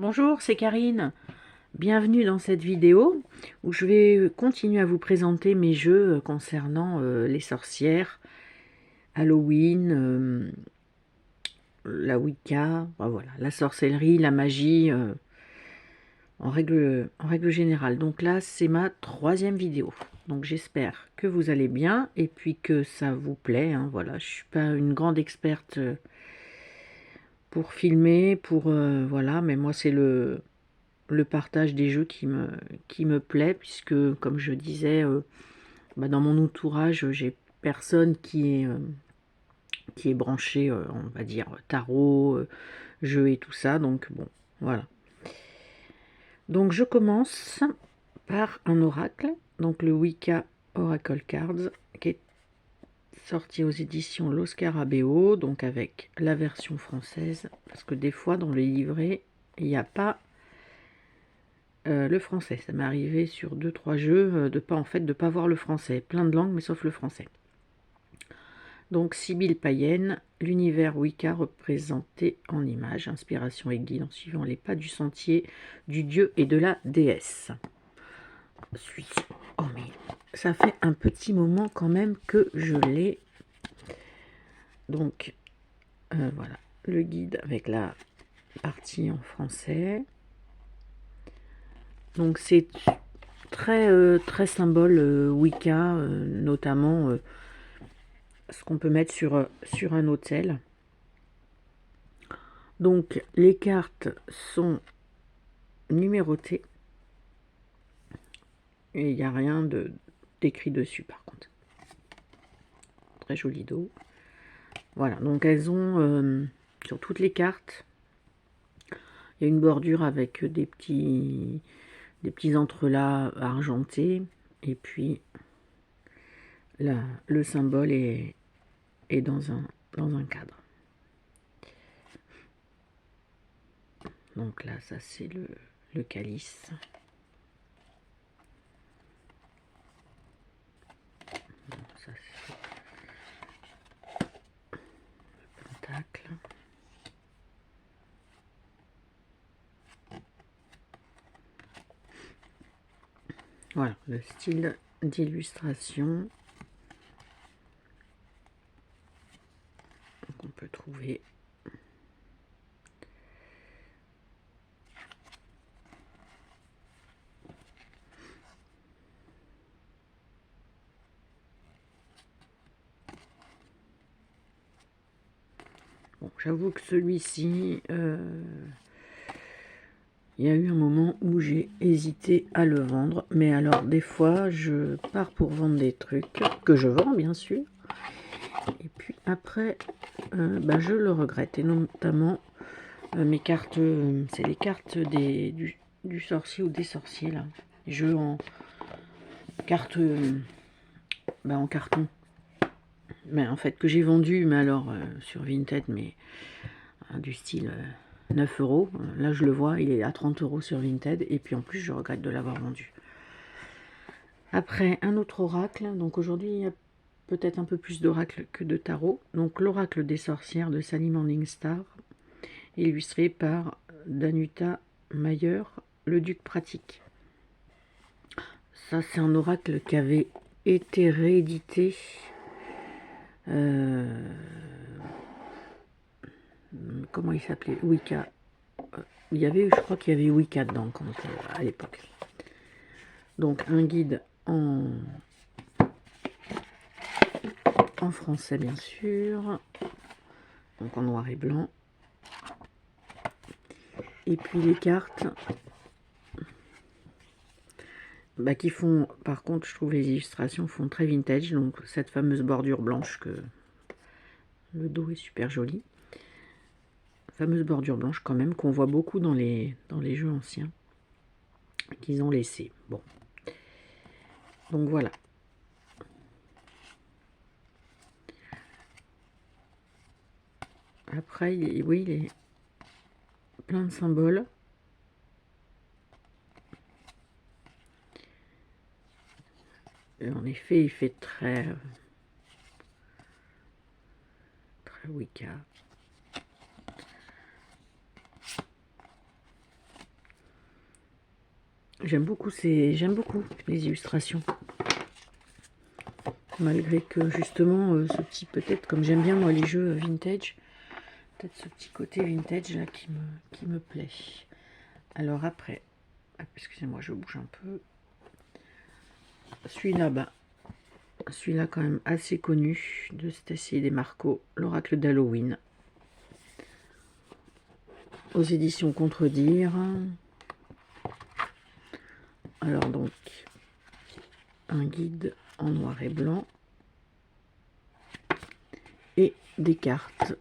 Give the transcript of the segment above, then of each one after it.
Bonjour, c'est Karine. Bienvenue dans cette vidéo où je vais continuer à vous présenter mes jeux concernant les sorcières, Halloween, la Wicca, voilà, la sorcellerie, la magie, en règle générale. Donc là, c'est ma troisième vidéo. Donc j'espère que vous allez bien et puis que ça vous plaît, hein. Voilà, je suis pas une grande experte pour filmer, voilà, mais moi c'est le partage des jeux qui me plaît, puisque, comme je disais, dans mon entourage, j'ai personne qui est branché, on va dire, tarot, jeux et tout ça, donc bon, voilà. Donc je commence par un oracle, donc le Wicca Oracle Cards, qui est sorti aux éditions Lo Scarabeo, donc avec la version française, parce que des fois dans les livrets, il n'y a pas le français. Ça m'est arrivé sur 2-3 jeux de pas voir le français. Plein de langues, mais sauf le français. Donc, Sibylle Païenne, l'univers Wicca représenté en images, inspiration et guide en suivant les pas du sentier du dieu et de la déesse. Oh, mais ça fait un petit moment quand même que je l'ai. Donc, voilà, le guide avec la partie en français. Donc, c'est très symbole Wicca, notamment ce qu'on peut mettre sur un autel. Donc les cartes sont numérotées et il n'y a rien d'écrit dessus par contre. Très joli dos. Voilà, donc elles ont sur toutes les cartes, il y a une bordure avec des petits entrelacs argentés et puis le symbole est dans un cadre. Donc là, ça c'est le calice. Ça c'est le pentacle. Voilà, le style d'illustration qu'on peut trouver. Bon, j'avoue que celui-ci, il y a eu un moment où j'ai hésité à le vendre. Mais alors, des fois, je pars pour vendre des trucs que je vends, bien sûr. Et puis après, je le regrette. Et notamment, mes cartes, c'est les cartes du sorcier ou des sorciers, là. Les jeux en cartes, en carton. Mais en fait, que j'ai vendu, mais alors, sur Vinted, mais du style 9 euros. Là, je le vois, il est à 30 euros sur Vinted. Et puis en plus, je regrette de l'avoir vendu. Après, un autre oracle. Donc aujourd'hui, il y a peut-être un peu plus d'oracles que de tarot. Donc l'oracle des sorcières de Sally Morningstar, illustré par Danuta Mayer, le duc pratique. Ça, c'est un oracle qui avait été réédité. Comment il s'appelait? Wicca. Il y avait, je crois qu'il y avait Wicca dedans à l'époque. Donc un guide en français bien sûr, donc en noir et blanc. Et puis les cartes qui font, par contre je trouve les illustrations font très vintage, donc cette fameuse bordure blanche que le dos est super joli. Fameuse bordure blanche quand même qu'on voit beaucoup dans les jeux anciens qu'ils ont laissé. Bon, donc voilà. Après, oui, il est plein de symboles. Et en effet, il fait très Wicca. J'aime beaucoup les illustrations. Malgré que justement ce petit, peut-être comme j'aime bien moi les jeux vintage, peut-être ce petit côté vintage là qui me plaît. Alors après, excusez-moi, je bouge un peu. Celui-là, bah, celui-là quand même assez connu de Stacy Demarco, l'oracle d'Halloween. Aux éditions Contredire. Alors donc, un guide en noir et blanc. Et des cartes.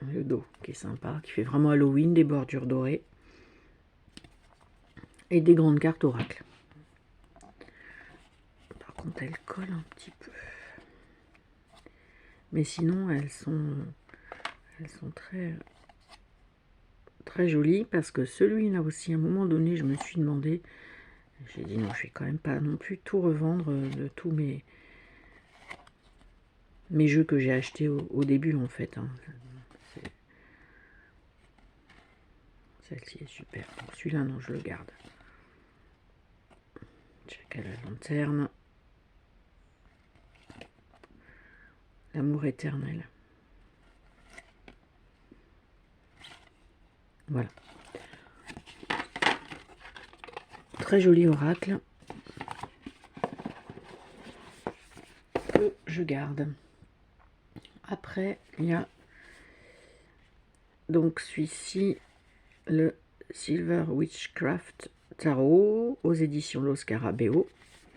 Le dos qui est sympa, qui fait vraiment Halloween, des bordures dorées. Et des grandes cartes oracle. Par contre, elles collent un petit peu. Mais sinon, elles sont très, très jolies. Parce que celui-là aussi, à un moment donné, je me suis demandé... J'ai dit non, je vais quand même pas non plus tout revendre de tous mes jeux que j'ai achetés au début, en fait. Hein. Celle-ci est super. Celui-là, non, je le garde. Check à la lanterne. L'amour éternel. Voilà. Très joli oracle. Que je garde. Après, il y a donc celui-ci, le Silver Witchcraft Tarot, aux éditions Los Scarabeo,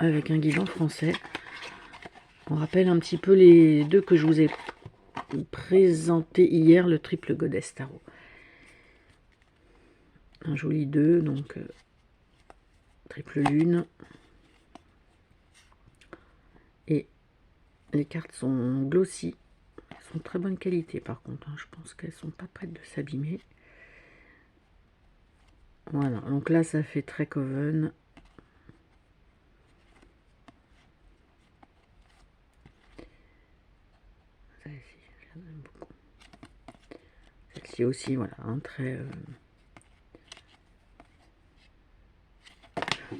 avec un guide en français. On rappelle un petit peu les deux que je vous ai présentés hier, le triple Goddess Tarot. Un joli 2, donc triple lune. Et les cartes sont glossy. Elles sont de très bonne qualité par contre. Hein. Je pense qu'elles sont pas prêtes de s'abîmer. Voilà, donc là ça fait très Coven. Celle-ci aussi, voilà, un très...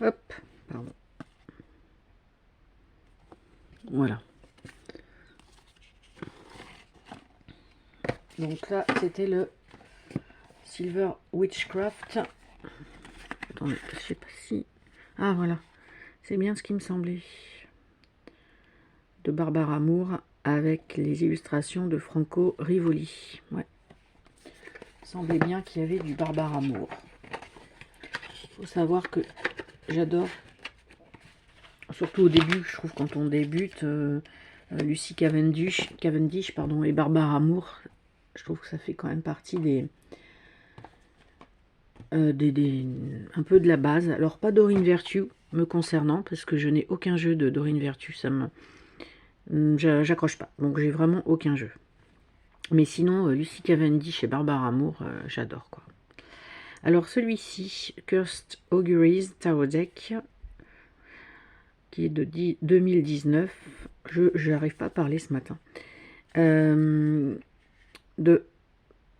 Hop, pardon. Voilà. Donc là, c'était le Silver Witchcraft. Attendez, je sais pas si... Ah, voilà. C'est bien ce qui me semblait. De Barbara Moore avec les illustrations de Franco Rivoli. Ouais. Il semblait bien qu'il y avait du Barbara Moore. Il faut savoir que j'adore, surtout au début, je trouve quand on débute, Lucy Cavendish pardon, et Barbara Moore, je trouve que ça fait quand même partie un peu de la base. Alors pas Doreen Virtue me concernant, parce que je n'ai aucun jeu de Doreen Virtue, j'accroche pas, donc j'ai vraiment aucun jeu. Mais sinon, Lucy Cavendish et Barbara Moore, j'adore quoi. Alors celui-ci, Cursed Auguries Tarot Deck, qui est de 2019, je n'arrive pas à parler ce matin, de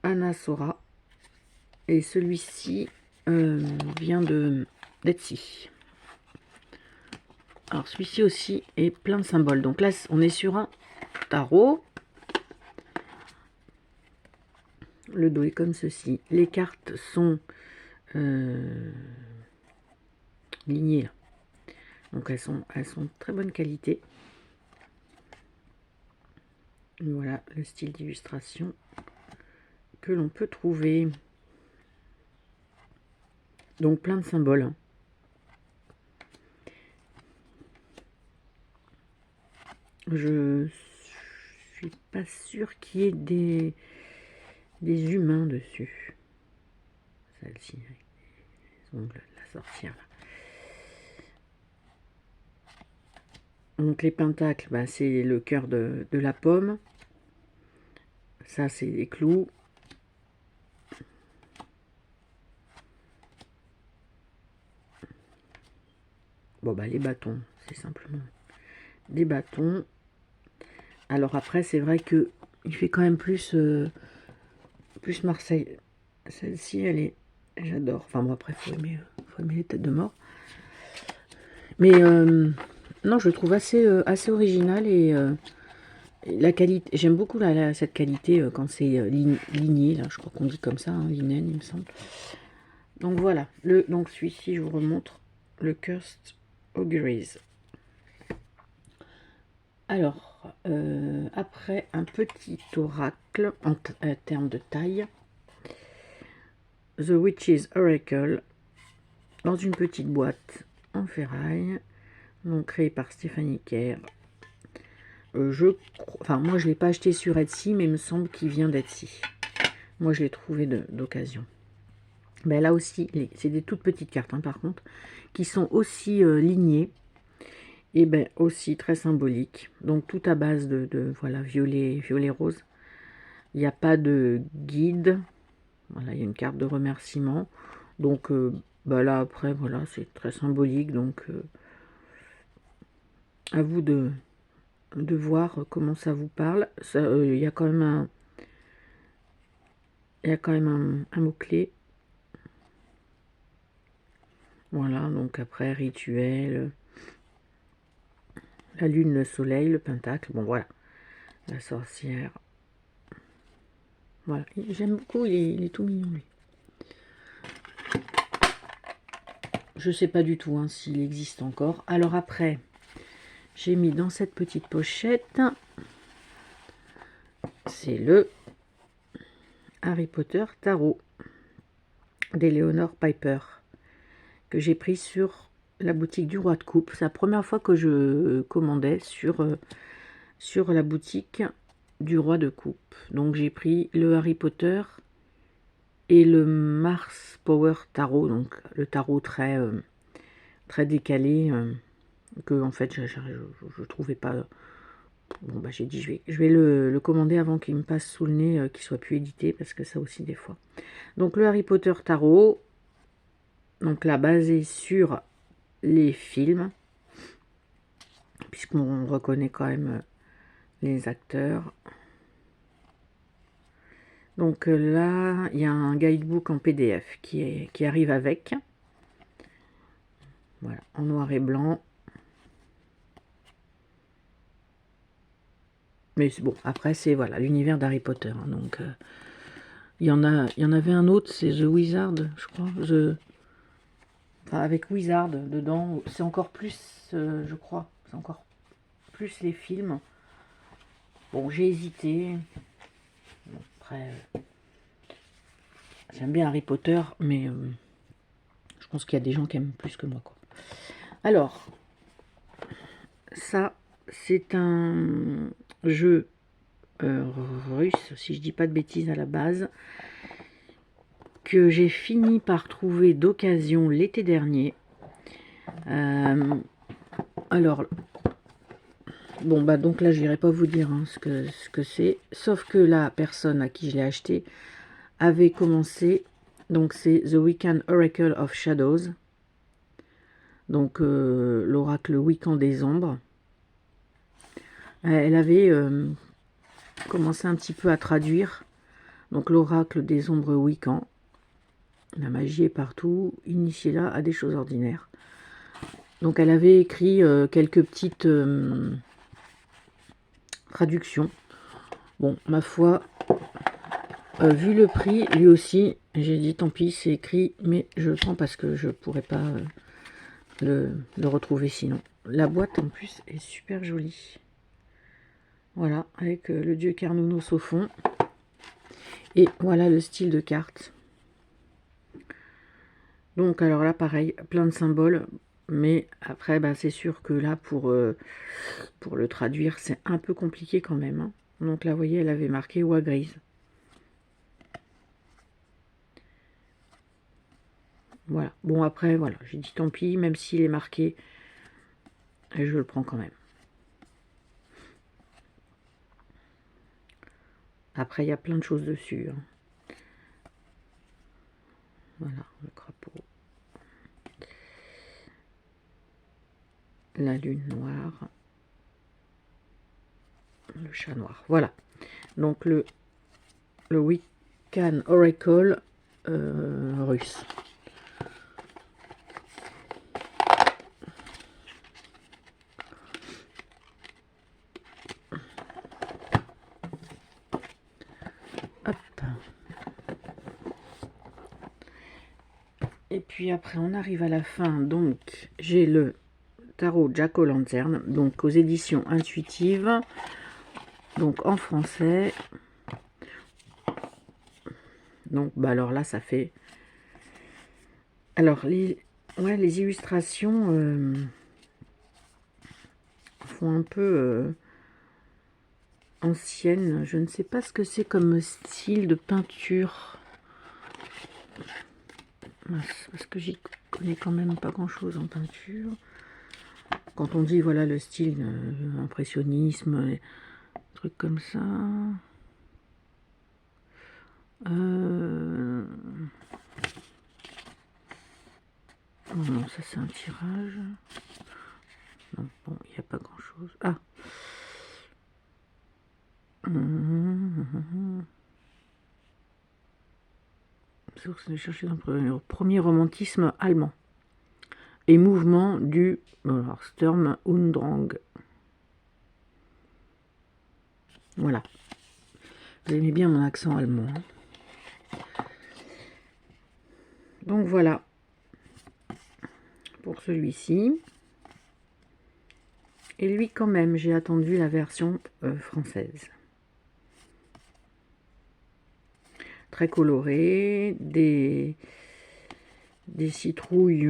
Anna Sora, et celui-ci vient d'Etsy. Alors celui-ci aussi est plein de symboles, donc là on est sur un tarot. Le dos est comme ceci, les cartes sont lignées là. Donc elles sont de très bonne qualité. Voilà le style d'illustration que l'on peut trouver. Donc plein de symboles. Hein. Je suis pas sûre qu'il y ait des humains dessus. Celle-ci, les ongles de la sorcière là. Donc les pentacles, bah, c'est le cœur de la pomme. Ça, c'est les clous. Bon, bah les bâtons, c'est simplement des bâtons. Alors après, c'est vrai que il fait quand même plus Marseille. Celle-ci, elle est J'adore. Enfin, moi, après, faut aimer les têtes de mort. Mais non, je le trouve assez original et la qualité. J'aime beaucoup cette qualité quand c'est ligné. Là, je crois qu'on dit comme ça, hein, linen, il me semble. Donc voilà. Donc celui-ci, je vous remontre le Cursed Auguries. Alors, après un petit oracle en termes de taille, The Witch's Oracle, dans une petite boîte en ferraille, donc créée par Stéphanie Kerr. Moi, je ne l'ai pas acheté sur Etsy, mais il me semble qu'il vient d'Etsy. Moi, je l'ai trouvé d'occasion. Ben, là aussi, c'est des toutes petites cartes, hein, par contre, qui sont aussi lignées. Et ben aussi très symboliques. Donc, tout à base de voilà, violet rose. Il n'y a pas de guide. Voilà, il y a une carte de remerciement. Donc, bah là, après, voilà, c'est très symbolique. Donc, à vous de voir comment ça vous parle. Il y a quand même un mot-clé. Voilà, donc après, rituel. La lune, le soleil, le pentacle. Bon, voilà. La sorcière. Voilà, j'aime beaucoup, il est tout mignon, lui. Je sais pas du tout hein, s'il existe encore. Alors après, j'ai mis dans cette petite pochette, c'est le Harry Potter Tarot d'Eleanor Piper que j'ai pris sur la boutique du Roi de Coupe. C'est la première fois que je commandais sur la boutique du Roi de Coupe. Donc j'ai pris le Harry Potter et le Mars Power Tarot, donc le tarot très décalé que en fait je trouvais pas. Bon bah j'ai dit je vais le commander avant qu'il me passe sous le nez, qu'il soit plus édité, parce que ça aussi des fois. Donc le Harry Potter Tarot, donc là basé sur les films, puisqu'on reconnaît quand même les acteurs. Donc là il y a un guidebook en PDF qui arrive avec. Voilà, en noir et blanc. Mais bon, après c'est voilà l'univers d'Harry Potter. Hein, donc il y en avait un autre, c'est The Wizard, je crois. Enfin, avec Wizard dedans, c'est encore plus, je crois, c'est encore plus les films. Bon, j'ai hésité. Bon, après, j'aime bien Harry Potter, mais je pense qu'il y a des gens qui aiment plus que moi, quoi. Alors, ça, c'est un jeu russe, si je dis pas de bêtises à la base, que j'ai fini par trouver d'occasion l'été dernier. Alors, bon, bah donc là, je n'irai pas vous dire hein, ce que c'est, sauf que la personne à qui je l'ai acheté avait commencé, donc c'est The Wiccan Oracle of Shadows, donc l'oracle Wiccan des ombres. Elle avait commencé un petit peu à traduire, donc l'oracle des ombres Wiccan. La magie est partout, initiez-la à des choses ordinaires. Donc elle avait écrit quelques petites traductions. Bon, ma foi, vu le prix, lui aussi, j'ai dit tant pis, c'est écrit, mais je le prends parce que je pourrais pas le retrouver sinon. La boîte en plus est super jolie. Voilà, avec le dieu Carnounos au fond. Et voilà le style de carte. Donc alors là pareil, plein de symboles. Mais après, bah, c'est sûr que là, pour le traduire, c'est un peu compliqué quand même. Hein. Donc là, vous voyez, elle avait marqué oie grise. Voilà. Bon, après, voilà, j'ai dit tant pis, même s'il est marqué, je le prends quand même. Après, il y a plein de choses dessus. Hein. Voilà, le crapaud. La lune noire. Le chat noir. Voilà. Donc, le Wiccan Oracle russe. Hop. Et puis après on arrive à la fin, donc j'ai le tarot Jack-o'-lanterne, donc aux éditions intuitives, donc en français. Donc bah alors là ça fait, alors les illustrations font un peu anciennes. Je ne sais pas ce que c'est comme style de peinture, parce que j'y connais quand même pas grand chose en peinture. Quand on dit voilà le style impressionnisme, trucs comme ça. Non, ça c'est un tirage. Non, bon, il n'y a pas grand chose. Ah. Source de chercher dans le premier romantisme allemand. Et mouvement du Sturm und Drang. Voilà. Vous aimez bien mon accent allemand. Donc voilà. Pour celui-ci. Et lui quand même, j'ai attendu la version française. Très coloré, des citrouilles,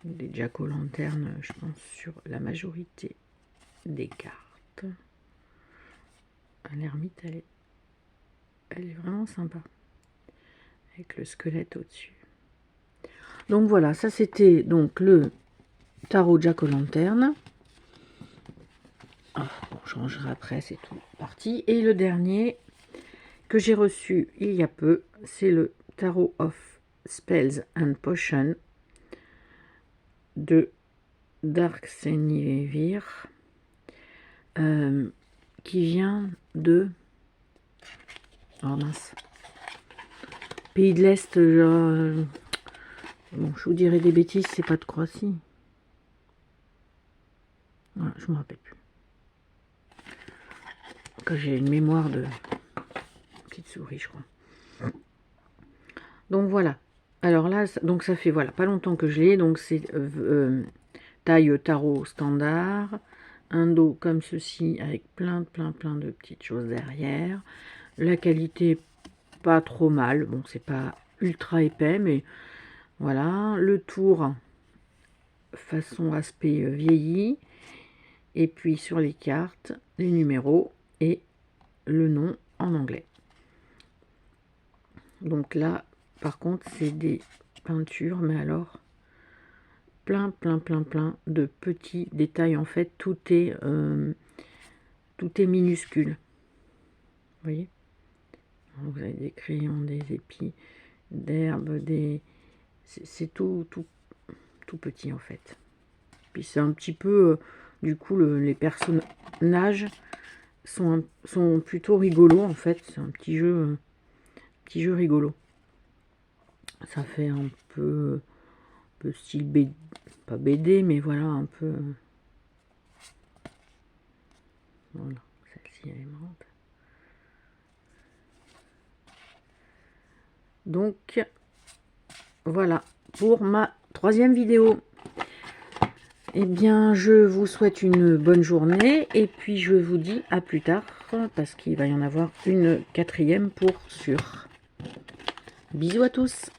des jack-o'-lanterne, je pense, sur la majorité des cartes. L'ermite, elle est vraiment sympa, avec le squelette au-dessus. Donc voilà, ça c'était donc le tarot Jack-o'-lanterne. Ah, bon, je rangerai après, c'est tout parti. Et le dernier que j'ai reçu il y a peu, c'est le Tarot of Spells and Potions de Darksenivir, qui vient de... Oh mince. Pays de l'Est, bon, je vous dirai des bêtises, c'est pas de Croatie. Voilà, je me rappelle plus. Que j'ai une mémoire de petite souris, je crois. Donc voilà. Alors là, donc ça fait voilà pas longtemps que je l'ai. Donc c'est taille tarot standard, un dos comme ceci avec plein de petites choses derrière. La qualité pas trop mal. Bon, c'est pas ultra épais, mais voilà. Le tour façon aspect vieilli. Et puis sur les cartes, les numéros et le nom en anglais. Donc là, par contre, c'est des peintures, mais alors plein de petits détails. En fait, tout est minuscule. Vous voyez? Vous avez des crayons, des épis, d'herbes, c'est tout petit en fait. Puis c'est un petit peu, du coup, les personnages sont plutôt rigolos en fait. C'est un petit jeu rigolo. Ça fait un peu style BD, pas BD, mais voilà, un peu. Voilà, celle-ci elle est marrante. Donc voilà pour ma 3e vidéo. Eh bien, je vous souhaite une bonne journée et puis je vous dis à plus tard parce qu'il va y en avoir une 4e pour sûr. Bisous à tous.